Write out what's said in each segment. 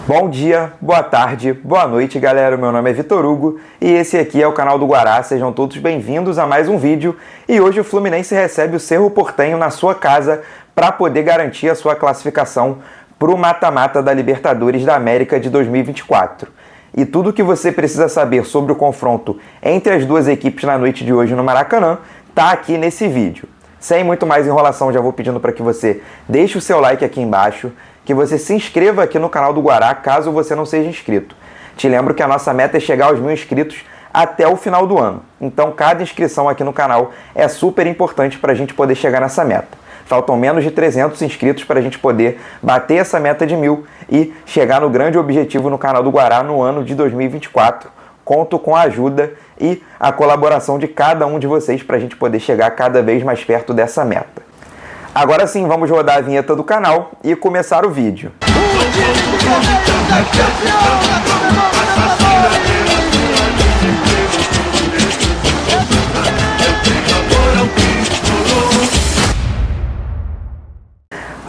Bom dia, boa tarde, boa noite, galera. Meu nome é Vitor Hugo e esse aqui é o canal do Guará. Sejam todos bem-vindos a mais um vídeo. E hoje o Fluminense recebe o Cerro Porteño na sua casa para poder garantir a sua classificação para o mata-mata da Libertadores da América de 2024. E tudo o que você precisa saber sobre o confronto entre as duas equipes na noite de hoje no Maracanã está aqui nesse vídeo. Sem muito mais enrolação, já vou pedindo para que você deixe o seu like aqui embaixo, que você se inscreva aqui no canal do Guará, caso você não seja inscrito. Te lembro que a nossa meta é chegar aos 1000 inscritos até o final do ano. Então, cada inscrição aqui no canal é super importante para a gente poder chegar nessa meta. Faltam menos de 300 inscritos para a gente poder bater essa meta de 1000 e chegar no grande objetivo no canal do Guará no ano de 2024. Conto com a ajuda e a colaboração de cada um de vocês para a gente poder chegar cada vez mais perto dessa meta. Agora sim, vamos rodar a vinheta do canal e começar o vídeo.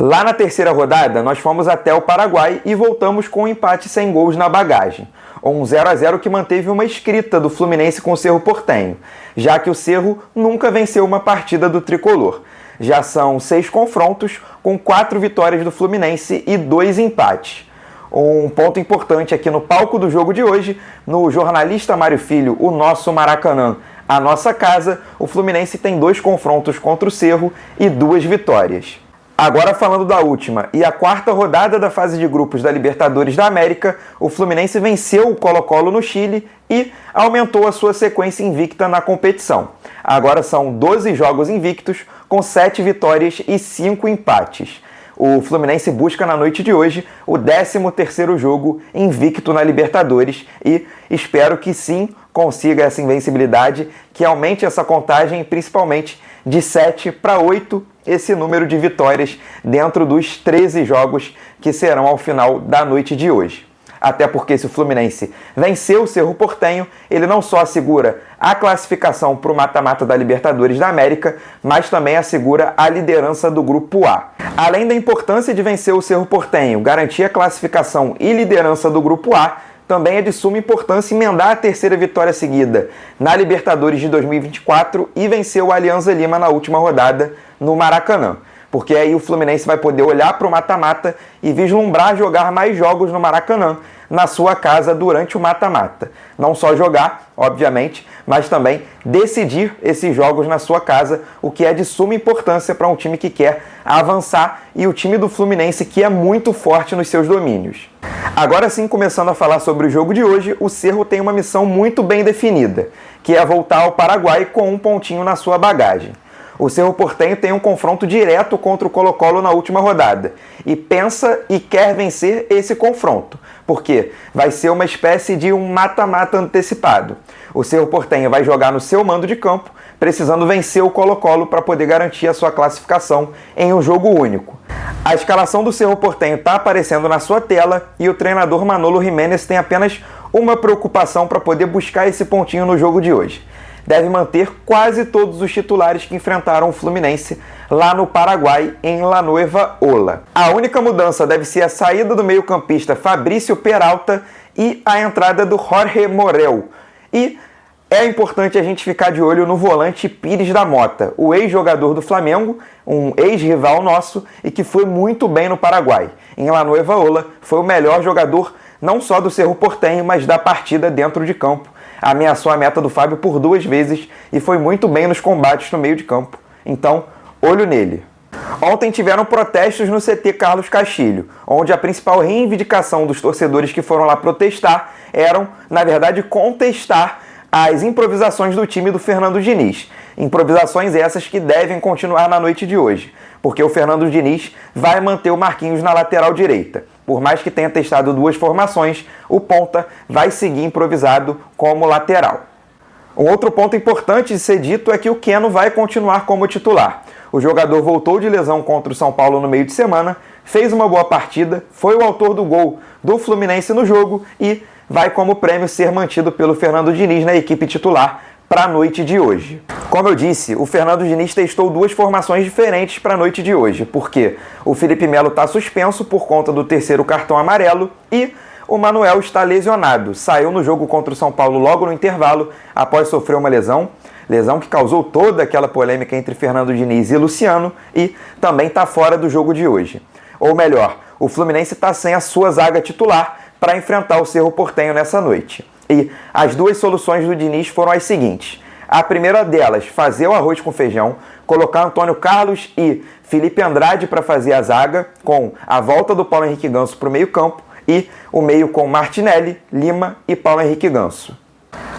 Lá na terceira rodada, nós fomos até o Paraguai e voltamos com um empate sem gols na bagagem. Um 0-0 que manteve uma escrita do Fluminense com o Cerro Porteño, já que o Cerro nunca venceu uma partida do tricolor. Já são 6 confrontos, com 4 vitórias do Fluminense e 2 empates. Um ponto importante aqui no palco do jogo de hoje, no Jornalista Mário Filho, o nosso Maracanã, a nossa casa, o Fluminense tem 2 confrontos contra o Cerro e 2 vitórias. Agora falando da última e a quarta rodada da fase de grupos da Libertadores da América, o Fluminense venceu o Colo-Colo no Chile e aumentou a sua sequência invicta na competição. Agora são 12 jogos invictos, com 7 vitórias e 5 empates. O Fluminense busca na noite de hoje o 13º jogo invicto na Libertadores e espero que sim consiga essa invencibilidade, que aumente essa contagem principalmente de 7 para 8 esse número de vitórias dentro dos 13 jogos que serão ao final da noite de hoje. Até porque se o Fluminense venceu o Cerro Porteño, ele não só assegura a classificação para o mata-mata da Libertadores da América, mas também assegura a liderança do Grupo A. Além da importância de vencer o Cerro Porteño, garantir a classificação e liderança do Grupo A, também é de suma importância emendar a terceira vitória seguida na Libertadores de 2024 e vencer o Alianza Lima na última rodada no Maracanã. Porque aí o Fluminense vai poder olhar para o mata-mata e vislumbrar jogar mais jogos no Maracanã, na sua casa durante o mata-mata. Não só jogar, obviamente, mas também decidir esses jogos na sua casa, o que é de suma importância para um time que quer avançar e o time do Fluminense que é muito forte nos seus domínios. Agora sim, começando a falar sobre o jogo de hoje, o Cerro tem uma missão muito bem definida, que é voltar ao Paraguai com um pontinho na sua bagagem. O Cerro Porteño tem um confronto direto contra o Colo-Colo na última rodada e pensa e quer vencer esse confronto, porque vai ser uma espécie de um mata-mata antecipado. O Cerro Porteño vai jogar no seu mando de campo, precisando vencer o Colo-Colo para poder garantir a sua classificação em um jogo único. A escalação do Cerro Porteño está aparecendo na sua tela e o treinador Manolo Jiménez tem apenas uma preocupação para poder buscar esse pontinho no jogo de hoje. Deve manter quase todos os titulares que enfrentaram o Fluminense lá no Paraguai, em La Nueva Ola. A única mudança deve ser a saída do meio-campista Fabrício Peralta e a entrada do Jorge Morel. E é importante a gente ficar de olho no volante Pires da Mota, o ex-jogador do Flamengo, um ex-rival nosso e que foi muito bem no Paraguai. Em La Nueva Ola foi o melhor jogador não só do Cerro Porteño, mas da partida dentro de campo. Ameaçou a meta do Fábio por 2 vezes e foi muito bem nos combates no meio de campo. Então, olho nele. Ontem tiveram protestos no CT Carlos Castilho, onde a principal reivindicação dos torcedores que foram lá protestar eram, na verdade, contestar as improvisações do time do Fernando Diniz. Improvisações essas que devem continuar na noite de hoje, porque o Fernando Diniz vai manter o Marquinhos na lateral direita. Por mais que tenha testado 2 formações, o ponta vai seguir improvisado como lateral. Um outro ponto importante de ser dito é que o Keno vai continuar como titular. O jogador voltou de lesão contra o São Paulo no meio de semana, fez uma boa partida, foi o autor do gol do Fluminense no jogo e vai como prêmio ser mantido pelo Fernando Diniz na equipe titular para a noite de hoje. Como eu disse, o Fernando Diniz testou 2 formações diferentes para a noite de hoje, porque o Felipe Melo está suspenso por conta do 3º cartão amarelo e o Manuel está lesionado. Saiu no jogo contra o São Paulo logo no intervalo, após sofrer uma lesão que causou toda aquela polêmica entre Fernando Diniz e Luciano, e também está fora do jogo de hoje. Ou melhor, o Fluminense está sem a sua zaga titular para enfrentar o Cerro Porteño nessa noite. E as duas soluções do Diniz foram as seguintes. A primeira delas, fazer o arroz com feijão, colocar Antônio Carlos e Felipe Andrade para fazer a zaga, com a volta do Paulo Henrique Ganso para o meio-campo e o meio com Martinelli, Lima e Paulo Henrique Ganso.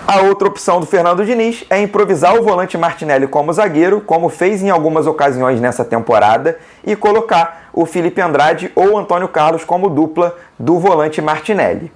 A outra opção do Fernando Diniz é improvisar o volante Martinelli como zagueiro, como fez em algumas ocasiões nessa temporada, e colocar o Felipe Andrade ou o Antônio Carlos como dupla do volante Martinelli.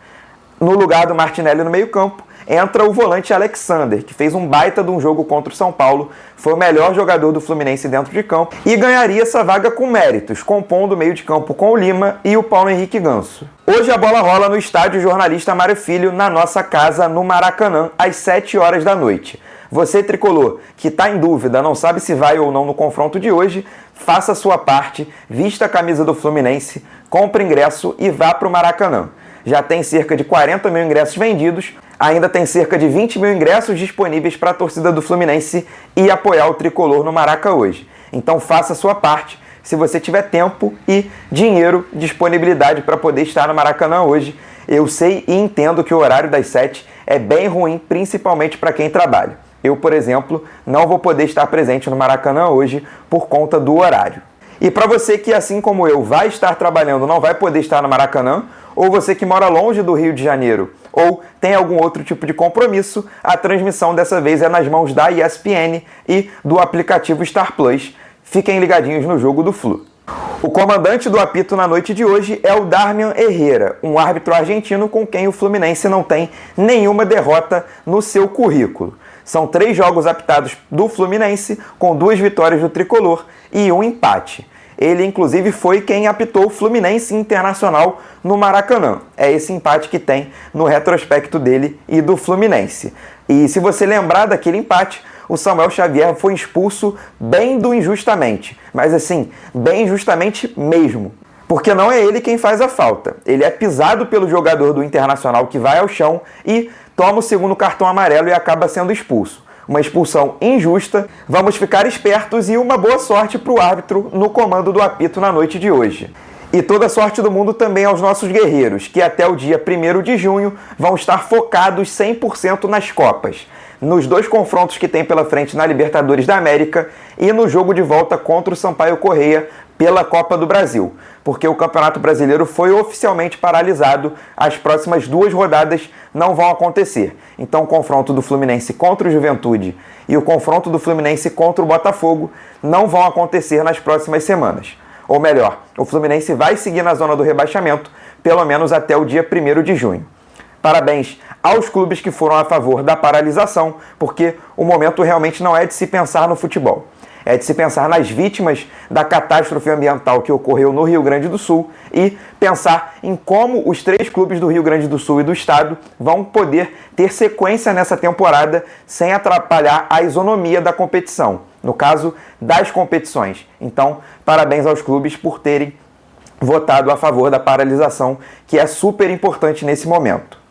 No lugar do Martinelli no meio-campo, entra o volante Alexander, que fez um baita de um jogo contra o São Paulo, foi o melhor jogador do Fluminense dentro de campo e ganharia essa vaga com méritos, compondo o meio de campo com o Lima e o Paulo Henrique Ganso. Hoje a bola rola no estádio Jornalista Mário Filho, na nossa casa, no Maracanã, às 7 horas da noite. Você, tricolor, que está em dúvida, não sabe se vai ou não no confronto de hoje, faça a sua parte, vista a camisa do Fluminense, compre ingresso e vá para o Maracanã. Já tem cerca de 40 mil ingressos vendidos, ainda tem cerca de 20 mil ingressos disponíveis para a torcida do Fluminense e apoiar o tricolor no Maraca hoje. Então faça a sua parte, se você tiver tempo e dinheiro, disponibilidade para poder estar no Maracanã hoje. Eu sei e entendo que o horário das 7 é bem ruim, principalmente para quem trabalha. Eu, por exemplo, não vou poder estar presente no Maracanã hoje por conta do horário. E para você que, assim como eu, vai estar trabalhando, não vai poder estar no Maracanã, ou você que mora longe do Rio de Janeiro, ou tem algum outro tipo de compromisso, a transmissão dessa vez é nas mãos da ESPN e do aplicativo Star Plus. Fiquem ligadinhos no jogo do Flu. O comandante do apito na noite de hoje é o Darmian Herrera, um árbitro argentino com quem o Fluminense não tem nenhuma derrota no seu currículo. São 3 jogos apitados do Fluminense, com 2 vitórias do tricolor e 1 empate. Ele, inclusive, foi quem apitou o Fluminense Internacional no Maracanã. É esse empate que tem no retrospecto dele e do Fluminense. E se você lembrar daquele empate, o Samuel Xavier foi expulso bem do injustamente. Mas assim, bem injustamente mesmo. Porque não é ele quem faz a falta. Ele é pisado pelo jogador do Internacional que vai ao chão e toma o segundo cartão amarelo e acaba sendo expulso. Uma expulsão injusta. Vamos ficar espertos e uma boa sorte para o árbitro no comando do apito na noite de hoje. E toda a sorte do mundo também aos nossos guerreiros, que até o dia 1º de junho vão estar focados 100% nas Copas, nos 2 confrontos que tem pela frente na Libertadores da América e no jogo de volta contra o Sampaio Corrêa pela Copa do Brasil, porque o Campeonato Brasileiro foi oficialmente paralisado, as próximas 2 rodadas não vão acontecer. Então o confronto do Fluminense contra o Juventude e o confronto do Fluminense contra o Botafogo não vão acontecer nas próximas semanas. Ou melhor, o Fluminense vai seguir na zona do rebaixamento, pelo menos até o dia 1º de junho. Parabéns aos clubes que foram a favor da paralisação, porque o momento realmente não é de se pensar no futebol. É de se pensar nas vítimas da catástrofe ambiental que ocorreu no Rio Grande do Sul e pensar em como os 3 clubes do Rio Grande do Sul e do Estado vão poder ter sequência nessa temporada sem atrapalhar a isonomia da competição, no caso das competições. Então, parabéns aos clubes por terem votado a favor da paralisação, que é super importante nesse momento.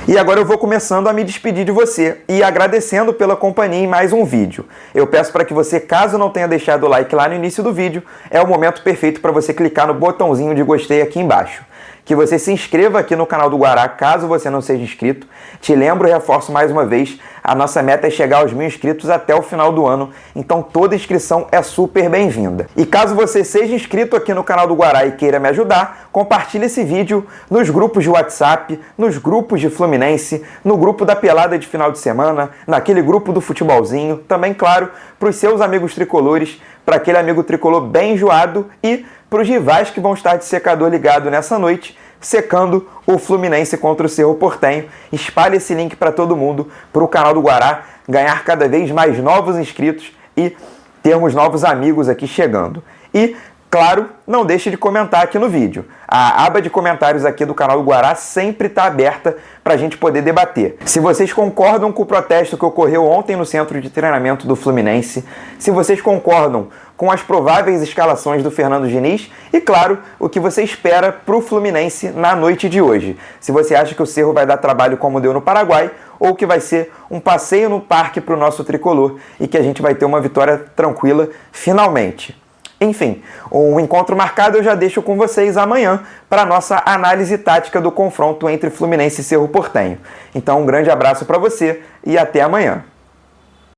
E agora eu vou começando a me despedir de você e agradecendo pela companhia em mais um vídeo. Eu peço para que você, caso não tenha deixado o like lá no início do vídeo, é o momento perfeito para você clicar no botãozinho de gostei aqui embaixo. Que você se inscreva aqui no canal do Guará, caso você não seja inscrito. Te lembro e reforço mais uma vez, a nossa meta é chegar aos 1000 inscritos até o final do ano, então toda inscrição é super bem-vinda. E caso você seja inscrito aqui no canal do Guará e queira me ajudar, compartilhe esse vídeo nos grupos de WhatsApp, nos grupos de Fluminense, no grupo da pelada de final de semana, naquele grupo do futebolzinho, também, claro, para os seus amigos tricolores, para aquele amigo tricolor bem enjoado e para os rivais que vão estar de secador ligado nessa noite, secando o Fluminense contra o Cerro Porteño. Espalhe esse link para todo mundo, para o canal do Guará ganhar cada vez mais novos inscritos e termos novos amigos aqui chegando. E, claro, não deixe de comentar aqui no vídeo. A aba de comentários aqui do canal do Guará sempre está aberta para a gente poder debater. Se vocês concordam com o protesto que ocorreu ontem no centro de treinamento do Fluminense, se vocês concordam com as prováveis escalações do Fernando Diniz e, claro, o que você espera para o Fluminense na noite de hoje. Se você acha que o Cerro vai dar trabalho como deu no Paraguai ou que vai ser um passeio no parque para o nosso tricolor e que a gente vai ter uma vitória tranquila finalmente. Enfim, um encontro marcado eu já deixo com vocês amanhã para a nossa análise tática do confronto entre Fluminense e Cerro Porteño. Então, um grande abraço para você e até amanhã.